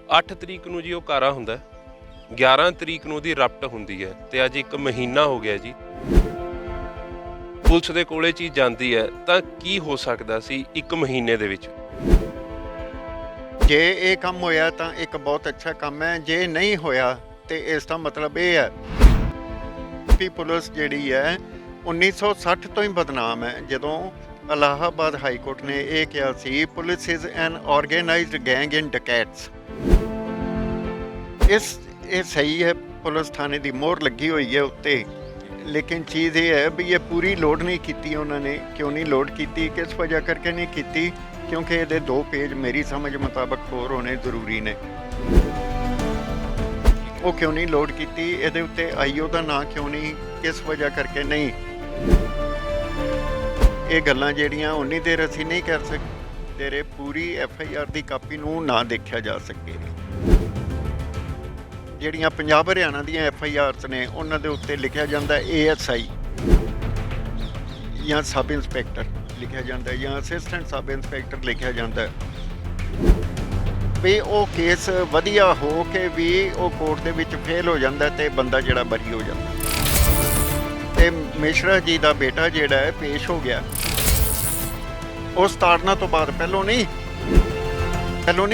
8 ਤਰੀਕ ਨੂੰ ਜੀ ਉਹ ਕਾਰਾ ਹੁੰਦਾ ਹੈ। 11 ਤਰੀਕ ਨੂੰ ਉਹਦੀ ਰਪਟ ਹੁੰਦੀ ਹੈ ਤੇ ਅੱਜ 1 ਮਹੀਨਾ ਹੋ ਗਿਆ ਜੀ। ਪੁਲਿਸ ਦੇ ਕੋਲੇ ਚੀਜ਼ ਜਾਂਦੀ ਹੈ ਤਾਂ ਕੀ ਹੋ ਸਕਦਾ ਸੀ 1 ਮਹੀਨੇ ਦੇ ਵਿੱਚ। ਜੇ ਇਹ ਕੰਮ ਹੋਇਆ ਤਾਂ ਇੱਕ ਬਹੁਤ ਅੱਛਾ ਕੰਮ ਹੈ, ਜੇ ਨਹੀਂ ਹੋਇਆ ਤੇ ਇਸ ਦਾ ਮਤਲਬ ਇਹ ਹੈ ਕਿ ਪੁਲਿਸ ਜਿਹੜੀ ਹੈ 1960 ਤੋਂ ਹੀ ਬਦਨਾਮ ਹੈ। ਜਦੋਂ ਇਲਾਹਾਬਾਦ ਹਾਈ ਕੋਰਟ ਨੇ ਇਹ ਕਿਹਾ ਸੀ police is an organised gang in dacoits, ਇਹ ਸਹੀ ਹੈ, ਪੁਲਿਸ ਥਾਣੇ ਦੀ ਮੋਹਰ ਲੱਗੀ ਹੋਈ ਹੈ ਉੱਤੇ। ਲੇਕਿਨ ਚੀਜ਼ ਇਹ ਹੈ ਵੀ ਇਹ ਪੂਰੀ ਲੋਡ ਨਹੀਂ ਕੀਤੀ ਉਹਨਾਂ ਨੇ। ਕਿਉਂ ਨਹੀਂ ਲੋਡ ਕੀਤੀ, ਕਿਸ ਵਜ੍ਹਾ ਕਰਕੇ ਨਹੀਂ ਕੀਤੀ? ਕਿਉਂਕਿ ਇਹਦੇ 2 ਪੇਜ ਮੇਰੀ ਸਮਝ ਮੁਤਾਬਕ ਹੋਰ ਹੋਣੇ ਜ਼ਰੂਰੀ ਨੇ। ਉਹ ਕਿਉਂ ਨਹੀਂ ਲੋਡ ਕੀਤੀ, ਇਹਦੇ ਉੱਤੇ ਆਈਓ ਦਾ ਨਾਂ ਕਿਉਂ ਨਹੀਂ, ਕਿਸ ਵਜ੍ਹਾ ਕਰਕੇ ਨਹੀਂ, ਇਹ ਗੱਲਾਂ ਜਿਹੜੀਆਂ ਉਨੀ ਦੇਰ ਅਸੀਂ ਨਹੀਂ ਕਰ ਸਕਦੇ ਤੇਰੇ ਪੂਰੀ FIR ਦੀ ਕਾਪੀ ਨੂੰ ਨਾ ਦੇਖਿਆ ਜਾ ਸਕੇ। ਜਿਹੜੀਆਂ ਪੰਜਾਬ ਹਰਿਆਣਾ ਦੀਆਂ FIRs ਨੇ ਉਹਨਾਂ ਦੇ ਉੱਤੇ ਲਿਖਿਆ ਜਾਂਦਾ ASI ਜਾਂ ਸਬ ਇੰਸਪੈਕਟਰ ਲਿਖਿਆ ਜਾਂਦਾ ਜਾਂ ਅਸਿਸਟੈਂਟ ਸਬ ਇੰਸਪੈਕਟਰ ਲਿਖਿਆ ਜਾਂਦਾ ਵੀ ਉਹ ਕੇਸ ਵਧੀਆ ਹੋ ਕੇ ਵੀ ਉਹ ਕੋਰਟ ਦੇ ਵਿੱਚ ਫੇਲ ਹੋ ਜਾਂਦਾ ਤੇ ਬੰਦਾ ਜਿਹੜਾ ਬਰੀ ਹੋ ਜਾਂਦਾ। ਤੇ ਮਿਸ਼ਰਾ ਜੀ ਦਾ ਬੇਟਾ ਜਿਹੜਾ ਹੈ ਪੇਸ਼ ਹੋ ਗਿਆ, ਉਸ ਤਾੜਨਾ ਤੋਂ ਬਾਅਦ ਪਹਿਲੋਂ ਨਹੀਂ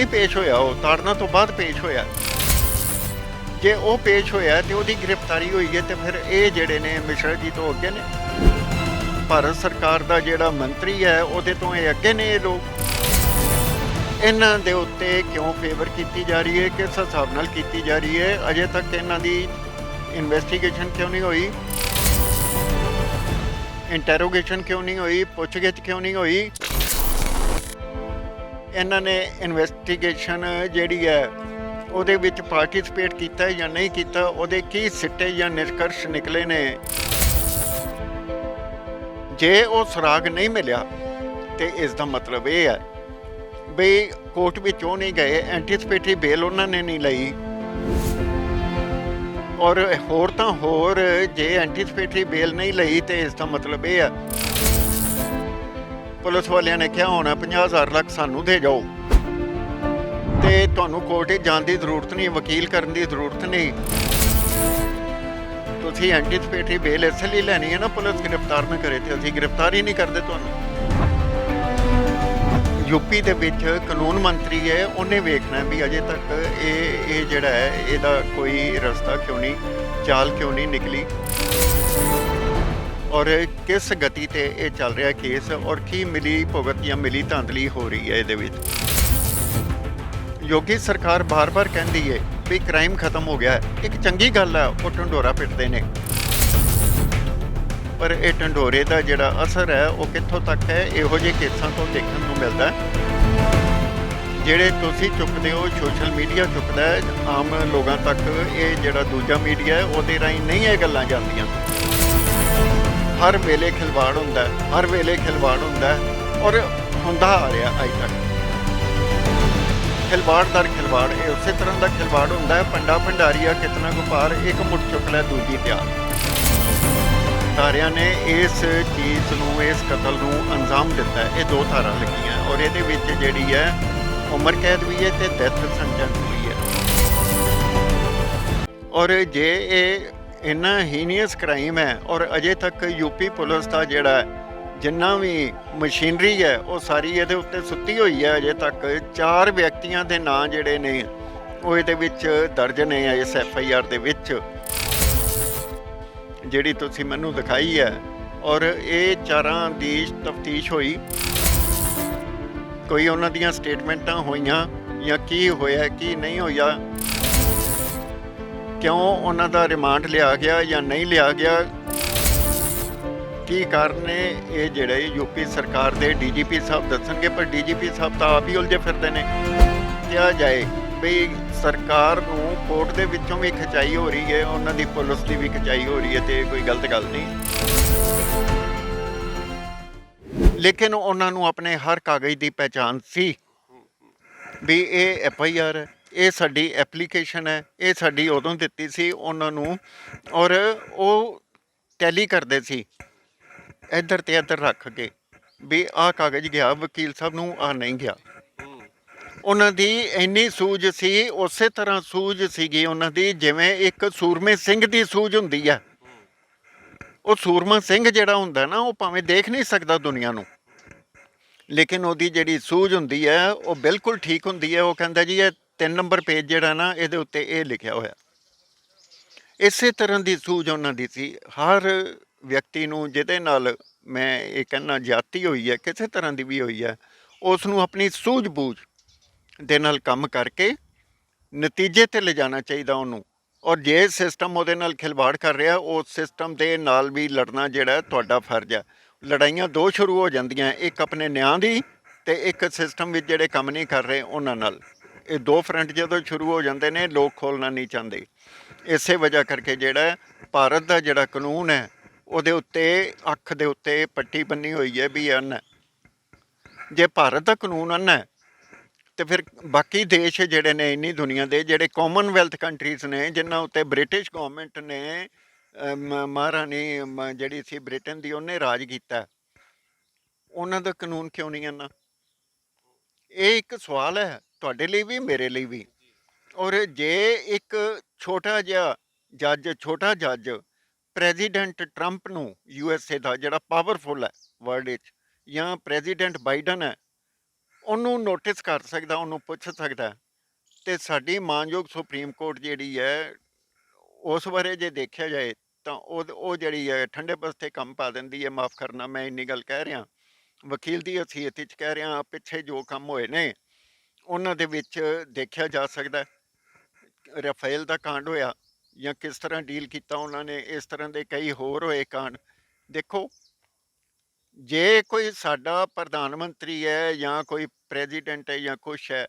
ਪੇਸ਼ ਹੋਇਆ, ਉਹ ਤਾੜਨਾ ਤੋਂ ਬਾਅਦ ਪੇਸ਼ ਹੋਇਆ। ਜੇ ਉਹ ਪੇਸ਼ ਹੋਇਆ ਤੇ ਉਹਦੀ ਗ੍ਰਿਫਤਾਰੀ ਹੋਈ ਹੈ ਤੇ ਫਿਰ ਇਹ ਜਿਹੜੇ ਨੇ ਮਿਸ਼ਰਾ ਜੀ ਤੋਂ ਅੱਗੇ ਨੇ। ਭਾਰਤ ਸਰਕਾਰ ਦਾ ਜਿਹੜਾ ਮੰਤਰੀ ਹੈ ਉਹਦੇ ਤੋਂ ਇਹ ਅੱਗੇ ਨੇ। ਇਹ ਲੋਕ ਇਹਨਾਂ ਦੇ ਉੱਤੇ ਕਿਉਂ ਫੇਵਰ ਕੀਤੀ ਜਾ ਰਹੀ ਹੈ, ਕਿਸ ਹਿਸਾਬ ਨਾਲ ਕੀਤੀ ਜਾ ਰਹੀ ਹੈ? ਅਜੇ ਤੱਕ ਇਹਨਾਂ ਦੀ ਇਨਵੈਸਟੀਗੇਸ਼ਨ ਕਿਉਂ ਨਹੀਂ ਹੋਈ, ਇੰਟਰੋਗੇਸ਼ਨ ਕਿਉਂ ਨਹੀਂ ਹੋਈ, ਪੁੱਛਗਿੱਛ ਕਿਉਂ ਨਹੀਂ ਹੋਈ? ਇਹਨਾਂ ਨੇ ਇਨਵੈਸਟੀਗੇਸ਼ਨ ਜਿਹੜੀ ਹੈ ਉਹਦੇ ਵਿੱਚ ਪਾਰਟਿਸਿਪੇਟ ਕੀਤਾ ਜਾਂ ਨਹੀਂ ਕੀਤਾ, ਉਹਦੇ ਕੀ ਸਿੱਟੇ ਜਾਂ ਨਿਸ਼ਕਰਸ਼ ਨਿਕਲੇ ਨੇ? ਜੇ ਉਹ ਸੁਰਾਗ ਨਹੀਂ ਮਿਲਿਆ ਤੇ ਇਸ ਦਾ ਮਤਲਬ ਇਹ ਹੈ ਵੀ ਕੋਰਟ ਵਿੱਚ ਉਹ ਨਹੀਂ ਗਏ, ਐਂਟੀਸਪੇਟਰੀ ਬੇਲ ਉਹਨਾਂ ਨੇ ਨਹੀਂ ਲਈ। ਔਰ ਹੋਰ ਤਾਂ ਹੋਰ, ਜੇ ਐਂਟੀਸਪੇਟਰੀ ਬੇਲ ਨਹੀਂ ਲਈ ਤੇ ਇਸ ਦਾ ਮਤਲਬ ਇਹ ਹੈ ਪੁਲਿਸ ਵਾਲਿਆਂ ਨੇ ਕਿਹਾ ਹੋਣਾ 50,000 ਲੱਖ ਸਾਨੂੰ ਦੇ ਜਾਓ ਤੇ ਤੁਹਾਨੂੰ ਕੋਰਟ 'ਚ ਜਾਣ ਦੀ ਜ਼ਰੂਰਤ ਨਹੀਂ, ਵਕੀਲ ਕਰਨ ਦੀ ਜ਼ਰੂਰਤ ਨਹੀਂ। ਤੁਸੀਂ ਐਂਟੀਸਪੇਟਰੀ ਬੇਲ ਇਸ ਲਈ ਲੈਣੀ ਹੈ ਨਾ, ਪੁਲਿਸ ਗ੍ਰਿਫਤਾਰ ਨਾ ਕਰੇ ਤੇ ਅਸੀਂ ਗ੍ਰਿਫਤਾਰ ਹੀ ਨਹੀਂ ਕਰਦੇ ਤੁਹਾਨੂੰ। ਯੂਪੀ ਦੇ ਵਿੱਚ ਕਾਨੂੰਨ ਮੰਤਰੀ ਹੈ, ਉਹਨੇ ਵੇਖਣਾ ਵੀ ਅਜੇ ਤੱਕ ਇਹ ਜਿਹੜਾ ਹੈ ਇਹਦਾ ਕੋਈ ਰਸਤਾ ਕਿਉਂ ਨਹੀਂ, ਚਾਲ ਕਿਉਂ ਨਹੀਂ ਨਿਕਲੀ ਔਰ ਕਿਸ ਗਤੀ ਤੇ ਇਹ ਚੱਲ ਰਿਹਾ ਕੇਸ ਔਰ ਕੀ ਮਿਲੀ ਭੁਗਤ ਜਾਂ ਮਿਲੀ ਧਾਂਦਲੀ ਹੋ ਰਹੀ ਹੈ ਇਹਦੇ ਵਿੱਚ। ਯੋਗੀ ਸਰਕਾਰ ਬਾਰ-ਬਾਰ ਕਹਿੰਦੀ ਹੈ ਵੀ ਕ੍ਰਾਈਮ ਖਤਮ ਹੋ ਗਿਆ ਹੈ, ਇੱਕ ਚੰਗੀ ਗੱਲ ਹੈ, ਉਹ ਢੰਡੋਰਾ ਪਿੱਟਦੇ ਨੇ, ਪਰ ਇਹ ਢੰਡੋਰੇ ਦਾ ਜਿਹੜਾ ਅਸਰ ਹੈ ਉਹ ਕਿੱਥੋਂ ਤੱਕ ਹੈ ਇਹੋ ਜਿਹੇ ਕੇਸਾਂ ਤੋਂ ਦੇਖਣ ਨੂੰ ਮਿਲਦਾ। ਜਿਹੜੇ ਤੁਸੀਂ ਚੁੱਕਦੇ ਹੋ, ਸੋਸ਼ਲ ਮੀਡੀਆ ਚੁੱਕਦਾ ਹੈ, ਆਮ ਲੋਕਾਂ ਤੱਕ ਇਹ ਜਿਹੜਾ ਦੂਜਾ ਮੀਡੀਆ ਹੈ ਉਹਦੇ ਰਾਹੀਂ ਨਹੀਂ ਇਹ ਗੱਲਾਂ ਜਾਂਦੀਆਂ। ਹਰ ਵੇਲੇ ਖਿਲਵਾੜ ਹੁੰਦਾ, ਹਰ ਵੇਲੇ ਖਿਲਵਾੜ ਹੁੰਦਾ ਔਰ ਹੁੰਦਾ ਆ ਰਿਹਾ ਅੱਜ ਤੱਕ। ਖਿਲਵਾੜ ਦਰ ਖਿਲਵਾੜ, ਇਹ ਉਸੇ ਤਰ੍ਹਾਂ ਦਾ ਖਿਲਵਾੜ ਹੁੰਦਾ ਹੈ। ਪੰਡਾ ਭੰਡਾਰੀਆ ਕਿਤਨਾ ਗੁਪਾਰ, ਇੱਕ ਮੁੱਠ ਚੁੱਕ ਲੈ ਦੂਜੀ ਤਿਆਰ। ਸਾਰਿਆਂ ਨੇ ਇਸ ਚੀਜ਼ ਨੂੰ, ਇਸ ਕਤਲ ਨੂੰ ਅੰਜਾਮ ਦਿੱਤਾ। ਇਹ 2 ਧਾਰਾਂ ਲੱਗੀਆਂ ਔਰ ਇਹਦੇ ਵਿੱਚ ਜਿਹੜੀ ਹੈ ਉਮਰ ਕੈਦ ਵੀ ਹੈ ਤੇ ਡੈਥ ਸੈਂਟੈਂਸ ਵੀ ਹੈ। ਔਰ ਜੇ ਇਹ ਇੰਨਾ ਹੀਨੀਅਸ ਕ੍ਰਾਈਮ ਹੈ ਔਰ ਅਜੇ ਤੱਕ ਯੂਪੀ ਪੁਲਿਸ ਦਾ ਜਿਹੜਾ ਜਿੰਨਾ ਵੀ ਮਸ਼ੀਨਰੀ ਹੈ ਉਹ ਸਾਰੀ ਇਹਦੇ ਉੱਤੇ ਸੁੱਤੀ ਹੋਈ ਹੈ। ਅਜੇ ਤੱਕ 4 ਵਿਅਕਤੀਆਂ ਦੇ ਨਾਂ ਜਿਹੜੇ ਨੇ ਉਹ ਇਹਦੇ ਵਿੱਚ ਦਰਜ ਨੇ ਇਸ FIR ਦੇ ਵਿੱਚ, ਜਿਹੜੀ ਤੁਸੀਂ ਮੈਨੂੰ ਦਿਖਾਈ ਹੈ। ਔਰ ਇਹ 4 ਦੀ ਤਫਤੀਸ਼ ਹੋਈ, ਕੋਈ ਉਹਨਾਂ ਦੀਆਂ ਸਟੇਟਮੈਂਟਾਂ ਹੋਈਆਂ ਜਾਂ ਕੀ ਹੋਇਆ ਕੀ ਨਹੀਂ ਹੋਇਆ, ਕਿਉਂ ਉਹਨਾਂ ਦਾ ਰਿਮਾਂਡ ਲਿਆ ਗਿਆ ਜਾਂ ਨਹੀਂ ਲਿਆ ਗਿਆ, ਕੀ ਕਾਰਨ ਨੇ? ਇਹ ਜਿਹੜੇ ਯੂਪੀ ਸਰਕਾਰ ਦੇ DGP ਸਾਹਿਬ ਦੱਸਣਗੇ, ਪਰ DGP ਸਾਹਿਬ ਤਾਂ ਆਪ ਹੀ ਉਲਝੇ ਫਿਰਦੇ ਨੇ। ਕਿਹਾ ਜਾਏ ਵੀ ਸਰਕਾਰ ਨੂੰ ਕੋਰਟ ਦੇ ਵਿੱਚੋਂ ਵੀ ਖਿਚਾਈ ਹੋ ਰਹੀ ਹੈ, ਉਹਨਾਂ ਦੀ ਪੁਲਿਸ ਦੀ ਵੀ ਖਿਚਾਈ ਹੋ ਰਹੀ ਹੈ ਤੇ ਕੋਈ ਗਲਤ ਗੱਲ ਨਹੀਂ। ਲੇਕਿਨ ਉਹਨਾਂ ਨੂੰ ਆਪਣੇ ਹਰ ਕਾਗਜ਼ ਦੀ ਪਹਿਚਾਣ ਸੀ ਵੀ ਇਹ FIR ਹੈ, ਇਹ ਸਾਡੀ ਐਪਲੀਕੇਸ਼ਨ ਹੈ, ਇਹ ਸਾਡੀ ਉਦੋਂ ਦਿੱਤੀ ਸੀ ਉਹਨਾਂ ਨੂੰ। ਔਰ ਉਹ ਟੈਲੀ ਕਰਦੇ ਸੀ ਇੱਧਰ ਤੇ ਇੱਧਰ ਰੱਖ ਕੇ ਵੀ ਆਹ ਕਾਗਜ਼ ਗਿਆ ਵਕੀਲ ਸਾਹਿਬ ਨੂੰ, ਆਹ ਨਹੀਂ ਗਿਆ। ਉਹਨਾਂ ਦੀ ਇੰਨੀ ਸੂਝ ਸੀ, ਉਸੇ ਤਰ੍ਹਾਂ ਸੂਝ ਸੀਗੀ ਉਹਨਾਂ ਦੀ ਜਿਵੇਂ ਇੱਕ ਸੂਰਮੇ ਸਿੰਘ ਦੀ ਸੂਝ ਹੁੰਦੀ ਆ। ਉਹ ਸੂਰਮਾ ਸਿੰਘ ਜਿਹੜਾ ਹੁੰਦਾ ਨਾ, ਉਹ ਭਾਵੇਂ ਦੇਖ ਨਹੀਂ ਸਕਦਾ ਦੁਨੀਆ ਨੂੰ, ਲੇਕਿਨ ਉਹਦੀ ਜਿਹੜੀ ਸੂਝ ਹੁੰਦੀ ਹੈ ਉਹ ਬਿਲਕੁਲ ਠੀਕ ਹੁੰਦੀ ਹੈ। ਉਹ ਕਹਿੰਦਾ ਜੀ ਇਹ 3 ਨੰਬਰ ਪੇਜ ਜਿਹੜਾ ਨਾ, ਇਹਦੇ ਉੱਤੇ ਇਹ ਲਿਖਿਆ ਹੋਇਆ। ਇਸੇ ਤਰ੍ਹਾਂ ਦੀ ਸੂਝ ਉਹਨਾਂ ਦੀ ਸੀ। ਹਰ ਵਿਅਕਤੀ ਨੂੰ ਜਿਹਦੇ ਨਾਲ ਮੈਂ ਇਹ ਕਹਿੰਦਾ ਜਾਤੀ ਹੋਈ ਹੈ, ਕਿਸੇ ਤਰ੍ਹਾਂ ਦੀ ਵੀ ਹੋਈ ਹੈ, ਉਸ ਨੂੰ ਆਪਣੀ ਸੂਝ-ਬੂਝ ਦੇ ਨਾਲ ਕੰਮ ਕਰਕੇ ਨਤੀਜੇ 'ਤੇ ਲਿਜਾਣਾ ਚਾਹੀਦਾ ਉਹਨੂੰ। ਔਰ ਜੇ ਸਿਸਟਮ ਉਹਦੇ ਨਾਲ ਖਿਲਵਾੜ ਕਰ ਰਿਹਾ, ਉਸ ਸਿਸਟਮ ਦੇ ਨਾਲ ਵੀ ਲੜਨਾ ਜਿਹੜਾ ਤੁਹਾਡਾ ਫਰਜ਼ ਹੈ। ਲੜਾਈਆਂ ਦੋ ਸ਼ੁਰੂ ਹੋ ਜਾਂਦੀਆਂ, ਇੱਕ ਆਪਣੇ ਨਿਆਂ ਦੀ ਅਤੇ ਇੱਕ ਸਿਸਟਮ ਵਿੱਚ ਜਿਹੜੇ ਕੰਮ ਨਹੀਂ ਕਰ ਰਹੇ ਉਹਨਾਂ ਨਾਲ। ਇਹ ਦੋ ਫਰੰਟ ਜਦੋਂ ਸ਼ੁਰੂ ਹੋ ਜਾਂਦੇ ਨੇ, ਲੋਕ ਖੋਲ੍ਹਣਾ ਨਹੀਂ ਚਾਹੁੰਦੇ। ਇਸੇ ਵਜ੍ਹਾ ਕਰਕੇ ਜਿਹੜਾ ਭਾਰਤ ਦਾ ਜਿਹੜਾ ਕਾਨੂੰਨ ਹੈ, ਉਹਦੇ ਉੱਤੇ ਅੱਖ ਦੇ ਉੱਤੇ ਪੱਟੀ ਬੰਨੀ ਹੋਈ ਹੈ ਵੀ ਅੰਨ ਹੈ। ਜੇ ਭਾਰਤ ਦਾ ਕਾਨੂੰਨ ਅੰਨ ਹੈ ਤੇ ਫਿਰ ਬਾਕੀ ਦੇਸ਼ ਜਿਹੜੇ ਨੇ ਇੰਨੀ ਦੁਨੀਆ ਦੇ, ਜਿਹੜੇ ਕਾਮਨਵੈਲਥ ਕੰਟਰੀਜ਼ ਨੇ, ਜਿਨ੍ਹਾਂ ਉੱਤੇ ਬ੍ਰਿਟਿਸ਼ ਗੌਰਮੈਂਟ ਨੇ ਮਹਾਰਾਣੀ ਜਿਹੜੀ ਸੀ ਬ੍ਰਿਟਨ ਦੀ, ਉਹਨੇ ਰਾਜ ਕੀਤਾ, ਉਹਨਾਂ ਦਾ ਕਾਨੂੰਨ ਕਿਉਂ ਨਹੀਂ ਅੰਨਾ? ਇਹ ਇੱਕ ਸਵਾਲ ਹੈ ਤੁਹਾਡੇ ਲਈ ਵੀ, ਮੇਰੇ ਲਈ ਵੀ। ਔਰ ਜੇ ਇੱਕ ਛੋਟਾ ਜੱਜ ਪ੍ਰੈਜ਼ੀਡੈਂਟ ਟਰੰਪ ਨੂੰ, USA ਦਾ ਜਿਹੜਾ ਪਾਵਰਫੁਲ ਹੈ ਵਰਲਡ ਵਿੱਚ, ਜਾਂ ਪ੍ਰੈਜ਼ੀਡੈਂਟ ਬਾਈਡਨ ਹੈ, ਉਹਨੂੰ ਨੋਟਿਸ ਕਰ ਸਕਦਾ, ਉਹਨੂੰ ਪੁੱਛ ਸਕਦਾ, ਅਤੇ ਸਾਡੀ ਮਾਨਯੋਗ ਸੁਪਰੀਮ ਕੋਰਟ ਜਿਹੜੀ ਹੈ, ਉਸ ਬਾਰੇ ਜੇ ਦੇਖਿਆ ਜਾਏ ਤਾਂ ਉਹ ਜਿਹੜੀ ਹੈ ਠੰਡੇ ਬਸਤੇ ਕੰਮ ਪਾ ਦਿੰਦੀ ਹੈ। ਮਾਫ਼ ਕਰਨਾ, ਮੈਂ ਇੰਨੀ ਗੱਲ ਕਹਿ ਰਿਹਾ, ਵਕੀਲ ਦੀ ਹਸੀਅਤ ਵਿੱਚ ਕਹਿ ਰਿਹਾ। ਪਿੱਛੇ ਜੋ ਕੰਮ ਹੋਏ ਨੇ ਉਹਨਾਂ ਦੇ ਵਿੱਚ ਦੇਖਿਆ ਜਾ ਸਕਦਾ। ਰਾਫੇਲ ਦਾ ਕਾਂਡ ਹੋਇਆ, ਜਾਂ ਕਿਸ ਤਰ੍ਹਾਂ ਡੀਲ ਕੀਤਾ ਉਹਨਾਂ ਨੇ, ਇਸ ਤਰ੍ਹਾਂ ਦੇ ਕਈ ਹੋਰ ਹੋਏ ਕਾਂਡ। ਦੇਖੋ, ਜੇ ਕੋਈ ਸਾਡਾ ਪ੍ਰਧਾਨ ਮੰਤਰੀ ਹੈ ਜਾਂ ਕੋਈ ਪ੍ਰੈਜ਼ੀਡੈਂਟ ਹੈ ਜਾਂ ਕੁਛ ਹੈ,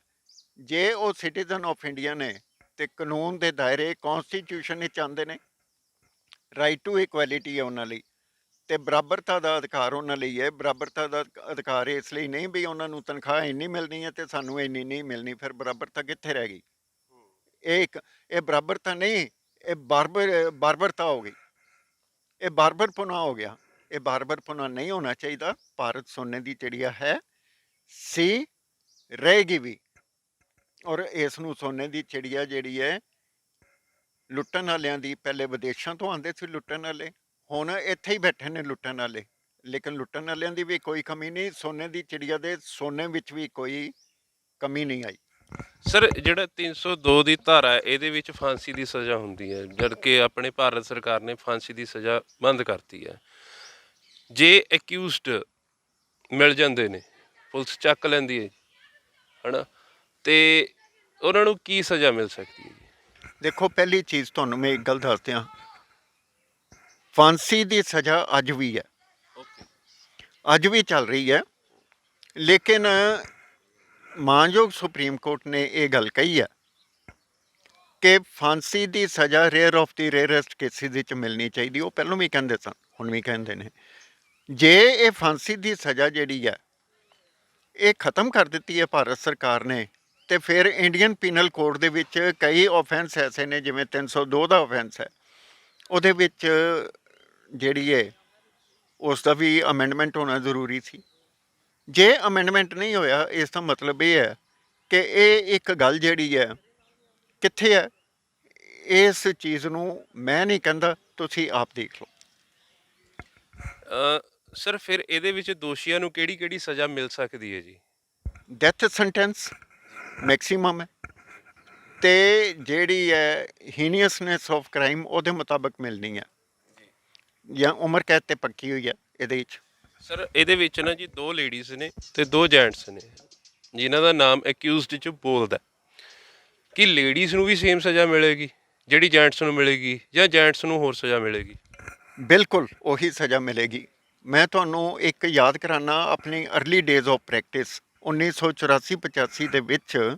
ਜੇ ਉਹ ਸਿਟੀਜ਼ਨ ਆਫ ਇੰਡੀਆ ਨੇ ਤੇ ਕਾਨੂੰਨ ਦੇ ਦਾਇਰੇ ਕੌਨਸਟੀਟਿਊਸ਼ਨ ਵਿੱਚ ਆਉਂਦੇ ਨੇ, ਰਾਈਟ ਟੂ ਇਕੁਐਲਿਟੀ ਹੈ ਉਹਨਾਂ ਲਈ, ਤੇ ਬਰਾਬਰਤਾ ਦਾ ਅਧਿਕਾਰ ਉਹਨਾਂ ਲਈ ਹੈ। ਬਰਾਬਰਤਾ ਦਾ ਅਧਿਕਾਰ ਇਸ ਲਈ ਨਹੀਂ ਵੀ ਉਹਨਾਂ ਨੂੰ ਤਨਖਾਹ ਇੰਨੀ ਮਿਲਣੀ ਹੈ ਤੇ ਸਾਨੂੰ ਇੰਨੀ ਨਹੀਂ ਮਿਲਣੀ, ਫਿਰ ਬਰਾਬਰਤਾ ਕਿੱਥੇ ਰਹਿ ਗਈ? ਇਹ ਬਰਾਬਰਤਾ ਨਹੀਂ, ਇਹ ਬਾਰਬਰਤਾ ਹੋ ਗਈ, ਇਹ ਬਾਰਬਰਪੁਣਾ ਹੋ ਗਿਆ। ਇਹ ਬਾਰਬਰਪੁਣਾ ਨਹੀਂ ਹੋਣਾ ਚਾਹੀਦਾ। ਭਾਰਤ ਸੋਨੇ ਦੀ ਚਿੜੀਆ ਹੈ, ਸੀ, ਰਹੇਗੀ ਵੀ। ਔਰ ਇਸ ਨੂੰ ਸੋਨੇ ਦੀ ਚਿੜੀਆ ਜਿਹੜੀ ਹੈ, ਲੁੱਟਣ ਵਾਲਿਆਂ ਦੀ, ਪਹਿਲੇ ਵਿਦੇਸ਼ਾਂ ਤੋਂ ਆਉਂਦੇ ਸੀ ਲੁੱਟਣ ਵਾਲੇ, ਹੁਣ ਇੱਥੇ ਹੀ ਬੈਠੇ ਨੇ ਲੁੱਟਣ ਵਾਲੇ, ਲੇਕਿਨ ਲੁੱਟਣ ਵਾਲਿਆਂ ਦੀ ਵੀ ਕੋਈ ਕਮੀ ਨਹੀਂ। ਸੋਨੇ ਦੀ ਚਿੜੀਆ ਦੇ ਸੋਨੇ ਵਿੱਚ ਵੀ ਕੋਈ ਕਮੀ ਨਹੀਂ ਆਈ। ਸਰ, ਜਿਹੜਾ 302 ਦੀ ਧਾਰਾ ਹੈ, ਇਹਦੇ ਵਿੱਚ ਫਾਂਸੀ ਦੀ ਸਜ਼ਾ ਹੁੰਦੀ ਹੈ, ਜਦਕਿ ਆਪਣੇ ਭਾਰਤ ਸਰਕਾਰ ਨੇ ਫਾਂਸੀ ਦੀ ਸਜ਼ਾ ਬੰਦ ਕਰਤੀ ਹੈ। ਜੇ ਐਕਿਊਜ਼ਡ ਮਿਲ ਜਾਂਦੇ ਨੇ, ਪੁਲਿਸ ਚੱਕ ਲੈਂਦੀ ਹੈ ਹੈ ਨਾ, ਤੇ ਉਹਨਾਂ ਨੂੰ ਕੀ ਸਜ਼ਾ ਮਿਲ ਸਕਦੀ ਹੈ? ਦੇਖੋ, ਪਹਿਲੀ ਚੀਜ਼ ਤੁਹਾਨੂੰ ਮੈਂ ਇੱਕ ਗੱਲ ਦੱਸ ਦਿਆਂ, ਫਾਂਸੀ ਦੀ ਸਜ਼ਾ ਅੱਜ ਵੀ ਹੈ, ਅੱਜ ਵੀ ਚੱਲ ਰਹੀ ਹੈ। ਲੇਕਿਨ ਮਾਨਯੋਗ ਸੁਪਰੀਮ ਕੋਰਟ ਨੇ ਇਹ ਗੱਲ ਕਹੀ ਹੈ ਕਿ ਫਾਂਸੀ ਦੀ ਸਜ਼ਾ rare of the rarest cases ਵਿੱਚ ਮਿਲਣੀ ਚਾਹੀਦੀ। ਉਹ ਪਹਿਲਾਂ ਵੀ ਕਹਿੰਦੇ ਸਨ, ਹੁਣ ਵੀ ਕਹਿੰਦੇ ਨੇ। ਜੇ ਇਹ ਫਾਂਸੀ ਦੀ ਸਜ਼ਾ ਜਿਹੜੀ ਹੈ ਇਹ ਖ਼ਤਮ ਕਰ ਦਿੱਤੀ ਹੈ ਭਾਰਤ ਸਰਕਾਰ ਨੇ, ਤੇ ਫਿਰ ਇੰਡੀਅਨ ਪੀਨਲ ਕੋਡ ਦੇ ਵਿੱਚ ਕਈ ਓਫੈਂਸ ਐਸੇ ਨੇ, ਜਿਵੇਂ 302 ਦਾ ਓਫੈਂਸ ਹੈ, ਉਹਦੇ ਵਿੱਚ ਜਿਹੜੀ ਹੈ ਉਸ ਦਾ ਵੀ ਅਮੈਂਡਮੈਂਟ ਹੋਣਾ ਜ਼ਰੂਰੀ ਸੀ। ਜੇ ਅਮੈਂਡਮੈਂਟ ਨਹੀਂ ਹੋਇਆ, ਇਸ ਦਾ ਮਤਲਬ ਇਹ ਹੈ ਕਿ ਇਹ ਇੱਕ ਗੱਲ ਜਿਹੜੀ ਹੈ ਕਿੱਥੇ ਹੈ। ਇਸ ਚੀਜ਼ ਨੂੰ ਮੈਂ ਨਹੀਂ ਕਹਿੰਦਾ, ਤੁਸੀਂ ਆਪ ਦੇਖ ਲਓ। ਸਰ, ਫਿਰ ਇਹਦੇ ਵਿੱਚ ਦੋਸ਼ੀਆਂ ਨੂੰ ਕਿਹੜੀ ਕਿਹੜੀ ਸਜ਼ਾ ਮਿਲ ਸਕਦੀ ਹੈ ਜੀ? ਡੈਥ ਸੈਂਟੈਂਸ ਮੈਕਸੀਮਮ ਹੈ, ਤੇ ਜਿਹੜੀ ਹੈ ਹੀਨੀਅਸਨੈਸ ਆਫ ਕ੍ਰਾਈਮ ਉਹਦੇ ਮੁਤਾਬਕ ਮਿਲਣੀ ਹੈ, ਜਾਂ ਉਮਰ ਕੈਦ ਤੇ ਪੱਕੀ ਹੋਈ ਹੈ ਇਹਦੇ ਵਿੱਚ। ਸਰ, ਇਹਦੇ ਵਿੱਚ ਨਾ ਜੀ 2 ਲੇਡੀਜ਼ ਨੇ ਤੇ 2 ਜੈਂਟਸ ਨੇ, ਜਿਨ੍ਹਾਂ ਦਾ ਨਾਮ ਐਕਿਊਜ਼ਡ 'ਚ ਬੋਲਦਾ। ਕਿ ਲੇਡੀਜ਼ ਨੂੰ ਵੀ ਸੇਮ ਸਜ਼ਾ ਮਿਲੇਗੀ ਜਿਹੜੀ ਜੈਂਟਸ ਨੂੰ ਮਿਲੇਗੀ, ਜਾਂ ਜੈਂਟਸ ਨੂੰ ਹੋਰ ਸਜ਼ਾ ਮਿਲੇਗੀ? ਬਿਲਕੁਲ ਉਹੀ ਸਜ਼ਾ ਮਿਲੇਗੀ। ਮੈਂ ਤੁਹਾਨੂੰ ਇੱਕ ਯਾਦ ਕਰਾਨਾ, ਆਪਣੀ ਅਰਲੀ ਡੇਜ਼ ਆਫ ਪ੍ਰੈਕਟਿਸ 1984-85 ਦੇ ਵਿੱਚ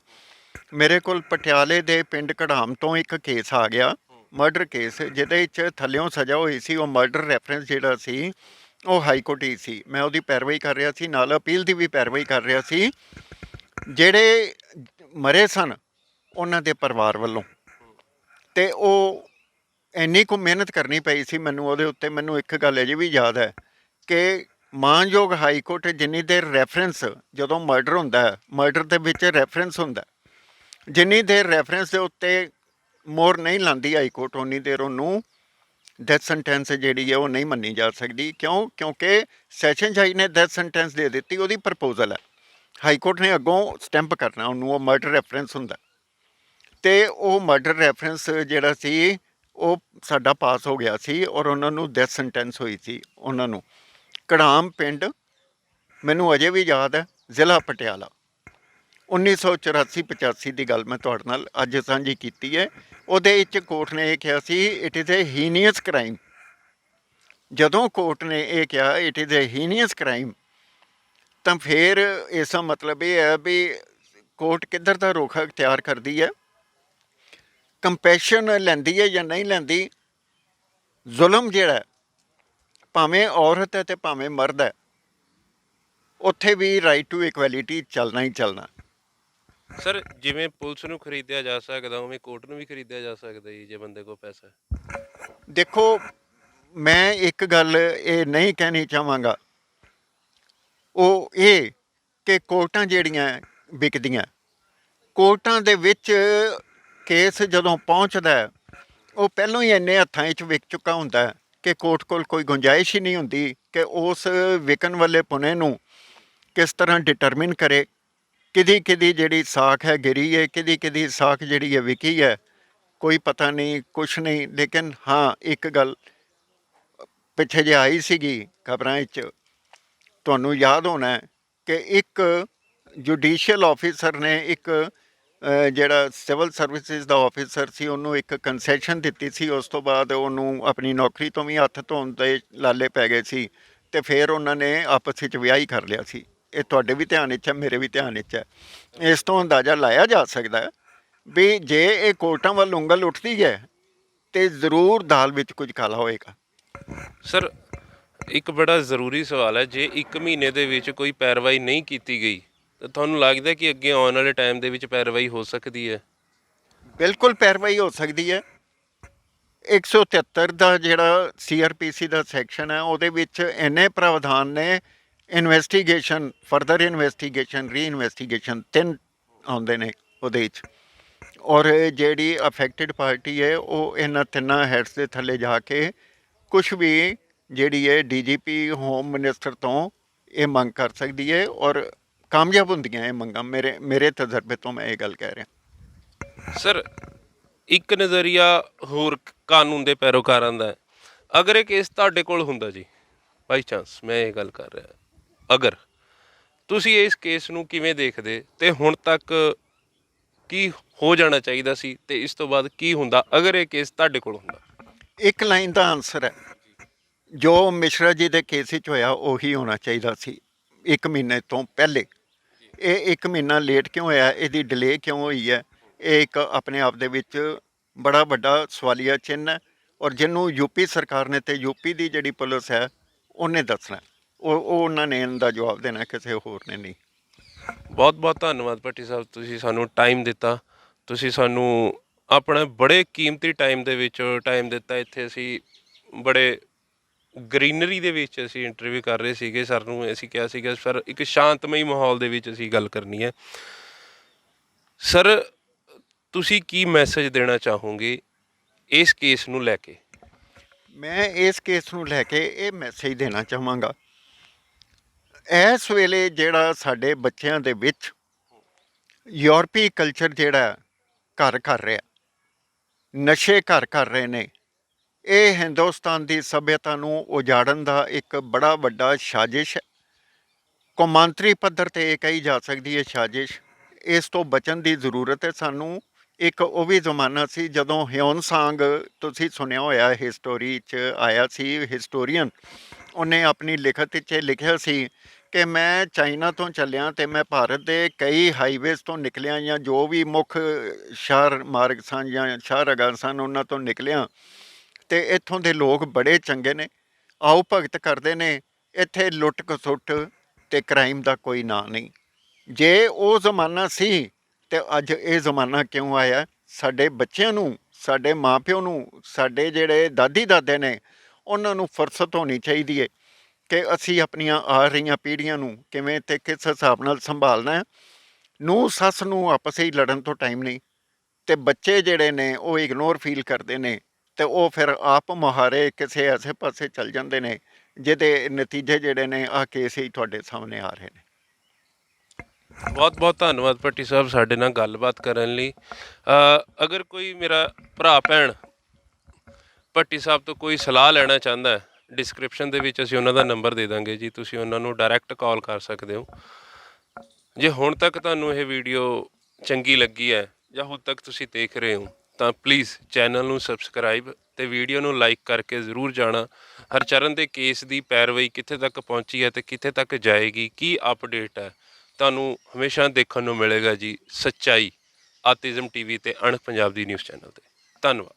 ਮੇਰੇ ਕੋਲ ਪਟਿਆਲੇ ਦੇ ਪਿੰਡ ਘੜਾਮ ਤੋਂ ਇੱਕ ਕੇਸ ਆ ਗਿਆ, ਮਰਡਰ ਕੇਸ, ਜਿਹਦੇ ਵਿੱਚ ਥੱਲਿਓਂ ਸਜ਼ਾ ਹੋਈ ਸੀ। ਉਹ ਮਰਡਰ ਰੈਫਰੈਂਸ ਜਿਹੜਾ ਸੀ ਉਹ ਹਾਈ ਕੋਰਟ ਹੀ ਸੀ। ਮੈਂ ਉਹਦੀ ਪੈਰਵਾਈ ਕਰ ਰਿਹਾ ਸੀ, ਨਾਲ ਅਪੀਲ ਦੀ ਵੀ ਪੈਰਵਾਈ ਕਰ ਰਿਹਾ ਸੀ। ਜਿਹੜੇ ਮਰੇ ਸਨ ਉਹਨਾਂ ਦੇ ਪਰਿਵਾਰ ਵੱਲੋਂ, ਅਤੇ ਉਹ ਇੰਨੀ ਕੁ ਮਿਹਨਤ ਕਰਨੀ ਪਈ ਸੀ ਮੈਨੂੰ ਉਹਦੇ ਉੱਤੇ। ਮੈਨੂੰ ਇੱਕ ਗੱਲ ਅਜੇ ਵੀ ਯਾਦ ਹੈ ਕਿ ਮਾਨਯੋਗ ਹਾਈ ਕੋਰਟ ਜਿੰਨੀ ਦੇਰ ਰੈਫਰੈਂਸ, ਜਦੋਂ ਮਰਡਰ ਹੁੰਦਾ ਹੈ, ਮਰਡਰ ਦੇ ਵਿੱਚ ਰੈਫਰੈਂਸ ਹੁੰਦਾ, ਜਿੰਨੀ ਦੇਰ ਰੈਫਰੈਂਸ ਦੇ ਉੱਤੇ ਮੋਹਰ ਨਹੀਂ ਲਾਉਂਦੀ ਹਾਈ ਕੋਰਟ, ਉਨੀ ਦੇਰ ਉਹਨੂੰ ਡੈਥ ਸੈਂਟੈਂਸ ਜਿਹੜੀ ਹੈ ਉਹ ਨਹੀਂ ਮੰਨੀ ਜਾ ਸਕਦੀ। ਕਿਉਂਕਿ ਸੈਸ਼ਨ ਜੱਜ ਨੇ ਡੈਥ ਸੈਂਟੈਂਸ ਦੇ ਦਿੱਤੀ, ਉਹਦੀ ਪ੍ਰਪੋਜ਼ਲ ਹੈ, ਹਾਈ ਕੋਰਟ ਨੇ ਅੱਗੋਂ ਸਟੈਂਪ ਕਰਨਾ ਉਹਨੂੰ, ਉਹ ਮਰਡਰ ਰੈਫਰੈਂਸ ਹੁੰਦਾ। ਅਤੇ ਉਹ ਮਰਡਰ ਰੈਫਰੈਂਸ ਜਿਹੜਾ ਸੀ ਉਹ ਸਾਡਾ ਪਾਸ ਹੋ ਗਿਆ ਸੀ, ਔਰ ਉਹਨਾਂ ਨੂੰ ਡੈਥ ਸੈਂਟੈਂਸ ਹੋਈ ਸੀ। ਉਹਨਾਂ ਨੂੰ ਘੜਾਮ ਪਿੰਡ, ਮੈਨੂੰ ਅਜੇ ਵੀ ਯਾਦ ਹੈ, ਜ਼ਿਲ੍ਹਾ ਪਟਿਆਲਾ, 1984-85 ਦੀ ਗੱਲ ਮੈਂ ਤੁਹਾਡੇ ਨਾਲ ਅੱਜ ਸਾਂਝੀ ਕੀਤੀ ਹੈ। ਉਹਦੇ ਵਿੱਚ ਕੋਰਟ ਨੇ ਇਹ ਕਿਹਾ ਸੀ it is a heinous crime. ਜਦੋਂ ਕੋਰਟ ਨੇ ਇਹ ਕਿਹਾ it is a heinous crime, ਤਾਂ ਫਿਰ ਇਸ ਦਾ ਮਤਲਬ ਇਹ ਹੈ ਵੀ ਕੋਰਟ ਕਿੱਧਰ ਦਾ ਰੁਖ ਅਖਤਿਆਰ ਕਰਦੀ ਹੈ, ਕੰਪੈਸ਼ਨ ਲੈਂਦੀ ਹੈ ਜਾਂ ਨਹੀਂ ਲੈਂਦੀ। ਜ਼ੁਲਮ ਜਿਹੜਾ ਭਾਵੇਂ ਔਰਤ ਹੈ ਅਤੇ ਭਾਵੇਂ ਮਰਦ ਹੈ, ਉੱਥੇ ਵੀ ਰਾਈਟ ਟੂ ਇਕੁਐਲਿਟੀ ਚੱਲਣਾ ਹੀ ਚੱਲਣਾ। ਸਰ ਜਿਵੇਂ ਪੁਲਿਸ ਨੂੰ ਖਰੀਦਿਆ ਜਾ ਸਕਦਾ ਉਵੇਂ ਕੋਰਟ ਨੂੰ ਵੀ ਖਰੀਦਿਆ ਜਾ ਸਕਦਾ ਜੀ, ਜੇ ਬੰਦੇ ਕੋਲ ਪੈਸਾ ਹੈ। ਦੇਖੋ, ਮੈਂ ਇੱਕ ਗੱਲ ਇਹ ਨਹੀਂ ਕਹਿਣੀ ਚਾਹਾਂਗਾ, ਉਹ ਇਹ ਕਿ ਕੋਰਟਾਂ ਜਿਹੜੀਆਂ ਵਿਕਦੀਆਂ, ਕੋਰਟਾਂ ਦੇ ਵਿੱਚ ਕੇਸ ਜਦੋਂ ਪਹੁੰਚਦਾ ਉਹ ਪਹਿਲਾਂ ਹੀ ਇੰਨੇ ਹੱਥਾਂ 'ਚ ਵਿਕ ਚੁੱਕਾ ਹੁੰਦਾ ਕਿ ਕੋਰਟ ਕੋਲ ਕੋਈ ਗੁੰਜਾਇਸ਼ ਹੀ ਨਹੀਂ ਹੁੰਦੀ ਕਿ ਉਸ ਵਿਕਣ ਵਾਲੇ ਪੁਣੇ ਨੂੰ ਕਿਸ ਤਰ੍ਹਾਂ ਡਿਟਰਮਿਨ ਕਰੇ, ਕਿਹਦੀ ਜਿਹੜੀ ਸਾਖ ਹੈ ਗਿਰੀ ਹੈ, ਕਿਹਦੀ ਸਾਖ ਜਿਹੜੀ ਹੈ ਵਿਕੀ ਹੈ, ਕੋਈ ਪਤਾ ਨਹੀਂ, ਕੁਛ ਨਹੀਂ। ਲੇਕਿਨ ਹਾਂ, ਇੱਕ ਗੱਲ ਪਿੱਛੇ ਜੇ ਆਈ ਸੀਗੀ ਖਬਰਾਂ 'ਚ, ਤੁਹਾਨੂੰ ਯਾਦ ਹੋਣਾ ਕਿ ਇੱਕ ਜੁਡੀਸ਼ੀਅਲ ਆਫਿਸਰ ਨੇ, ਇੱਕ ਜਿਹੜਾ ਸਿਵਲ ਸਰਵਿਸਿਜ਼ ਦਾ ਆਫਿਸਰ ਸੀ, ਉਹਨੂੰ ਇੱਕ ਕੰਸੈਸ਼ਨ ਦਿੱਤੀ ਸੀ। ਉਸ ਤੋਂ ਬਾਅਦ ਉਹਨੂੰ ਆਪਣੀ ਨੌਕਰੀ ਤੋਂ ਵੀ ਹੱਥ ਧੋਣ ਦੇ ਲਾਲੇ ਪੈ ਗਏ ਸੀ, ਅਤੇ ਫਿਰ ਉਹਨਾਂ ਨੇ ਆਪਸ ਵਿੱਚ ਵਿਆਹ ਹੀ ਕਰ ਲਿਆ ਸੀ। ਇਹ ਤੁਹਾਡੇ ਵੀ ਧਿਆਨ ਵਿੱਚ ਹੈ, ਮੇਰੇ ਵੀ ਧਿਆਨ ਵਿੱਚ ਹੈ। ਇਸ ਤੋਂ ਅੰਦਾਜ਼ਾ ਲਾਇਆ ਜਾ ਸਕਦਾ ਵੀ ਜੇ ਇਹ ਕੋਰਟਾਂ ਵੱਲ ਉਂਗਲ ਉੱਠਦੀ ਹੈ ਤੇ ਜ਼ਰੂਰ ਦਾਲ ਵਿੱਚ ਕੁਝ ਕਾਲਾ ਹੋਏਗਾ। ਸਰ ਇੱਕ ਬੜਾ ਜ਼ਰੂਰੀ ਸਵਾਲ ਹੈ, ਜੇ 1 ਮਹੀਨੇ ਦੇ ਵਿੱਚ ਕੋਈ ਪੈਰਵਾਈ ਨਹੀਂ ਕੀਤੀ ਗਈ ਤਾਂ ਤੁਹਾਨੂੰ ਲੱਗਦਾ ਕਿ ਅੱਗੇ ਆਉਣ ਵਾਲੇ ਟਾਈਮ ਦੇ ਵਿੱਚ ਪੈਰਵਾਈ ਹੋ ਸਕਦੀ ਹੈ? ਬਿਲਕੁਲ ਪੈਰਵਾਈ ਹੋ ਸਕਦੀ ਹੈ। 173 ਦਾ ਜਿਹੜਾ CRPC ਦਾ ਸੈਕਸ਼ਨ ਹੈ, ਉਹਦੇ ਵਿੱਚ ਇੰਨੇ ਪ੍ਰਾਵਧਾਨ ਨੇ, ਇਨਵੈਸਟੀਗੇਸ਼ਨ, ਫਰਦਰ ਇਨਵੈਸਟੀਗੇਸ਼ਨ, ਰੀਇਨਵੈਸਟੀਗੇਸ਼ਨ, 3 ਆਉਂਦੇ ਨੇ ਉਹਦੇ ਵਿੱਚ। ਔਰ ਜਿਹੜੀ ਅਫੈਕਟਡ ਪਾਰਟੀ ਹੈ ਉਹ ਇਹਨਾਂ 3 ਹੈਡਸ ਦੇ ਥੱਲੇ ਜਾ ਕੇ ਕੁਛ ਵੀ ਜਿਹੜੀ ਹੈ DGP ਹੋਮ ਮਿਨਿਸਟਰ ਤੋਂ ਇਹ ਮੰਗ ਕਰ ਸਕਦੀ ਹੈ, ਔਰ ਕਾਮਯਾਬ ਹੁੰਦੀਆਂ ਇਹ ਮੰਗਾਂ। ਮੇਰੇ ਤਜਰਬੇ ਤੋਂ ਮੈਂ ਇਹ ਗੱਲ ਕਹਿ ਰਿਹਾ। ਸਰ ਇੱਕ ਨਜ਼ਰੀਆ ਹੋਰ ਕਾਨੂੰਨ ਦੇ ਪੈਰੋਕਾਰਾਂ ਦਾ, ਅਗਰ ਇਹ ਕੇਸ ਤੁਹਾਡੇ ਕੋਲ ਹੁੰਦਾ ਜੀ, ਬਾਈ ਚਾਂਸ ਮੈਂ ਇਹ ਗੱਲ ਕਰ ਰਿਹਾ, ਅਗਰ ਤੁਸੀਂ ਇਸ ਕੇਸ ਨੂੰ ਕਿਵੇਂ ਦੇਖਦੇ, ਤੇ ਹੁਣ ਤੱਕ ਕੀ ਹੋ ਜਾਣਾ ਚਾਹੀਦਾ ਸੀ, ਤੇ ਇਸ ਤੋਂ ਬਾਅਦ ਕੀ ਹੁੰਦਾ ਅਗਰ ਇਹ ਕੇਸ ਤੁਹਾਡੇ ਕੋਲ ਹੁੰਦਾ? ਇੱਕ ਲਾਈਨ ਦਾ ਆਨਸਰ ਹੈ, ਜੋ ਮਿਸ਼ਰਾ ਜੀ ਦੇ ਕੇਸ ਵਿੱਚ ਹੋਇਆ ਉਹੀ ਹੋਣਾ ਚਾਹੀਦਾ ਸੀ 1 ਮਹੀਨੇ ਤੋਂ ਪਹਿਲੇ। ਇਹ 1 ਮਹੀਨਾ ਲੇਟ ਕਿਉਂ ਹੋਇਆ, ਇਹਦੀ ਡਿਲੇ ਕਿਉਂ ਹੋਈ ਹੈ, ਇਹ ਇੱਕ ਆਪਣੇ ਆਪ ਦੇ ਵਿੱਚ ਬੜਾ ਵੱਡਾ ਸਵਾਲੀਆ ਚਿੰਨ੍ਹ ਹੈ। ਔਰ ਜਿਹਨੂੰ ਯੂਪੀ ਸਰਕਾਰ ਨੇ ਤੇ ਯੂਪੀ ਦੀ ਜਿਹੜੀ ਪੁਲਿਸ ਹੈ ਉਹਨੇ ਦੱਸਣਾ, ਉਹ ਉਹਨਾਂ ਨੇ ਇਹਨਾਂ ਦਾ ਜਵਾਬ ਦੇਣਾ, ਕਿਸੇ ਹੋਰ ਨੇ ਨਹੀਂ। ਬਹੁਤ ਬਹੁਤ ਧੰਨਵਾਦ ਭੱਟੀ ਸਾਹਿਬ, ਤੁਸੀਂ ਸਾਨੂੰ ਟਾਈਮ ਦਿੱਤਾ, ਤੁਸੀਂ ਸਾਨੂੰ ਆਪਣਾ ਬੜੇ ਕੀਮਤੀ ਟਾਈਮ ਦੇ ਵਿੱਚ ਟਾਈਮ ਦਿੱਤਾ। ਇੱਥੇ ਅਸੀਂ ਬੜੇ ਗਰੀਨਰੀ ਦੇ ਵਿੱਚ ਅਸੀਂ ਇੰਟਰਵਿਊ ਕਰ ਰਹੇ ਸੀਗੇ, ਸਰ ਨੂੰ ਅਸੀਂ ਕਿਹਾ ਸੀਗਾ ਸਰ ਇੱਕ ਸ਼ਾਂਤਮਈ ਮਾਹੌਲ ਦੇ ਵਿੱਚ ਅਸੀਂ ਗੱਲ ਕਰਨੀ ਹੈ। ਸਰ ਤੁਸੀਂ ਕੀ ਮੈਸੇਜ ਦੇਣਾ ਚਾਹੋਗੇ ਇਸ ਕੇਸ ਨੂੰ ਲੈ ਕੇ? ਮੈਂ ਇਸ ਕੇਸ ਨੂੰ ਲੈ ਕੇ ਇਹ ਮੈਸੇਜ ਦੇਣਾ ਚਾਹਾਂਗਾ, ਇਸ ਵੇਲੇ ਜਿਹੜਾ ਸਾਡੇ ਬੱਚਿਆਂ ਦੇ ਵਿੱਚ ਯੂਰਪੀ ਕਲਚਰ ਜਿਹੜਾ ਘਰ ਕਰ ਰਿਹਾ, ਨਸ਼ੇ ਘਰ ਕਰ ਰਹੇ ਨੇ, ਇਹ ਹਿੰਦੁਸਤਾਨ ਦੀ ਸੱਭਿਅਤਾ ਨੂੰ ਉਜਾੜਨ ਦਾ ਇੱਕ ਬੜਾ ਵੱਡਾ ਸਾਜ਼ਿਸ਼ ਹੈ। ਕੌਮਾਂਤਰੀ ਪੱਧਰ 'ਤੇ ਇਹ ਕਹੀ ਜਾ ਸਕਦੀ ਹੈ ਸਾਜ਼ਿਸ਼। ਇਸ ਤੋਂ ਬਚਣ ਦੀ ਜ਼ਰੂਰਤ ਹੈ ਸਾਨੂੰ। ਇੱਕ ਉਹ ਵੀ ਜ਼ਮਾਨਾ ਸੀ ਜਦੋਂ ਹਿਊਨ ਸਾਂਗ, ਤੁਸੀਂ ਸੁਣਿਆ ਹੋਇਆ, ਹਿਸਟੋਰੀ 'ਚ ਆਇਆ ਸੀ, ਹਿਸਟੋਰੀਅਨ, ਉਹਨੇ ਆਪਣੀ ਲਿਖਤ ਵਿੱਚ ਲਿਖਿਆ ਸੀ ਕਿ ਮੈਂ ਚਾਈਨਾ ਤੋਂ ਚੱਲਿਆ ਅਤੇ ਮੈਂ ਭਾਰਤ ਦੇ ਕਈ ਹਾਈਵੇਜ਼ ਤੋਂ ਨਿਕਲਿਆ, ਜਾਂ ਜੋ ਵੀ ਮੁੱਖ ਸ਼ਾਹ ਮਾਰਗ ਸਨ ਜਾਂ ਸ਼ਾਹਰਾਹ ਸਨ ਉਹਨਾਂ ਤੋਂ ਨਿਕਲਿਆ, ਅਤੇ ਇੱਥੋਂ ਦੇ ਲੋਕ ਬੜੇ ਚੰਗੇ ਨੇ, ਆਓ ਭਗਤ ਕਰਦੇ ਨੇ, ਇੱਥੇ ਲੁੱਟ ਖਸੁੱਟ ਅਤੇ ਕ੍ਰਾਈਮ ਦਾ ਕੋਈ ਨਾਂ ਨਹੀਂ। ਜੇ ਉਹ ਜ਼ਮਾਨਾ ਸੀ ਅਤੇ ਅੱਜ ਇਹ ਜ਼ਮਾਨਾ ਕਿਉਂ ਆਇਆ? ਸਾਡੇ ਬੱਚਿਆਂ ਨੂੰ, ਸਾਡੇ ਮਾਂ ਪਿਓ ਨੂੰ, ਸਾਡੇ ਜਿਹੜੇ ਦਾਦੀ ਦਾਦੇ ਨੇ, ਉਹਨਾਂ ਨੂੰ ਫੁਰਸਤ ਹੋਣੀ ਚਾਹੀਦੀ ਹੈ ਕਿ ਅਸੀਂ ਆਪਣੀਆਂ ਆ ਰਹੀਆਂ ਪੀੜ੍ਹੀਆਂ ਨੂੰ ਕਿਵੇਂ ਤੇ ਕਿਸ ਹਿਸਾਬ ਨਾਲ ਸੰਭਾਲਣਾ ਹੈ। ਨੂੰ ਸੱਸ ਨੂੰ ਆਪਸ ਵਿੱਚ ਲੜਨ ਤੋਂ ਟਾਈਮ ਨਹੀਂ, ਤੇ ਬੱਚੇ ਜਿਹੜੇ ਨੇ ਉਹ ਇਗਨੋਰ ਫੀਲ ਕਰਦੇ ਨੇ, ਤੇ ਉਹ ਫਿਰ ਆਪ ਮੁਹਾਰੇ ਕਿਸੇ ਐਸੇ ਪਾਸੇ ਚੱਲ ਜਾਂਦੇ ਨੇ ਜਿਹਦੇ ਨਤੀਜੇ ਜਿਹੜੇ ਨੇ ਆਹ ਕੇਸ ਹੀ ਤੁਹਾਡੇ ਸਾਹਮਣੇ ਆ ਰਹੇ ਨੇ। ਬਹੁਤ ਬਹੁਤ ਧੰਨਵਾਦ ਭੱਟੀ ਸਾਹਿਬ ਸਾਡੇ ਨਾਲ ਗੱਲਬਾਤ ਕਰਨ ਲਈ। ਅਗਰ ਕੋਈ ਮੇਰਾ ਭਰਾ ਭੈਣ ਭੱਟੀ ਸਾਹਿਬ ਤੋਂ ਕੋਈ ਸਲਾਹ ਲੈਣਾ ਚਾਹੁੰਦਾ ਹੈ, ਡਿਸਕ੍ਰਿਪਸ਼ਨ ਦੇ ਵਿੱਚ ਅਸੀਂ ਉਹਨਾਂ ਦਾ ਨੰਬਰ ਦੇ ਦਾਂਗੇ ਜੀ, ਤੁਸੀਂ ਉਹਨਾਂ ਨੂੰ ਡਾਇਰੈਕਟ ਕਾਲ ਕਰ ਸਕਦੇ ਹੋ। ਜੇ ਹੁਣ ਤੱਕ ਤੁਹਾਨੂੰ ਇਹ ਵੀਡੀਓ ਚੰਗੀ ਲੱਗੀ ਹੈ ਜਾਂ ਹੁਣ ਤੱਕ ਤੁਸੀਂ ਦੇਖ ਰਹੇ ਹੋ ਤਾਂ ਪਲੀਜ਼ ਚੈਨਲ ਨੂੰ ਸਬਸਕ੍ਰਾਈਬ ਤੇ ਵੀਡੀਓ ਨੂੰ ਲਾਈਕ ਕਰਕੇ ਜ਼ਰੂਰ ਜਾਣਾ। ਹਰਚਰਨ ਦੇ ਕੇਸ ਦੀ ਪੈਰਵਾਈ ਕਿੱਥੇ ਤੱਕ ਪਹੁੰਚੀ ਹੈ ਤੇ ਕਿੱਥੇ ਤੱਕ ਜਾਏਗੀ, ਕੀ ਅਪਡੇਟ ਹੈ, ਤੁਹਾਨੂੰ ਹਮੇਸ਼ਾ ਦੇਖਣ ਨੂੰ ਮਿਲੇਗਾ ਜੀ ਸੱਚਾਈ ਆਤਿਜ਼ਮ ਟੀਵੀ ਤੇ ਅਣਖ ਪੰਜਾਬ ਦੀ ਨਿਊਜ਼ ਚੈਨਲ ਤੇ। ਧੰਨਵਾਦ।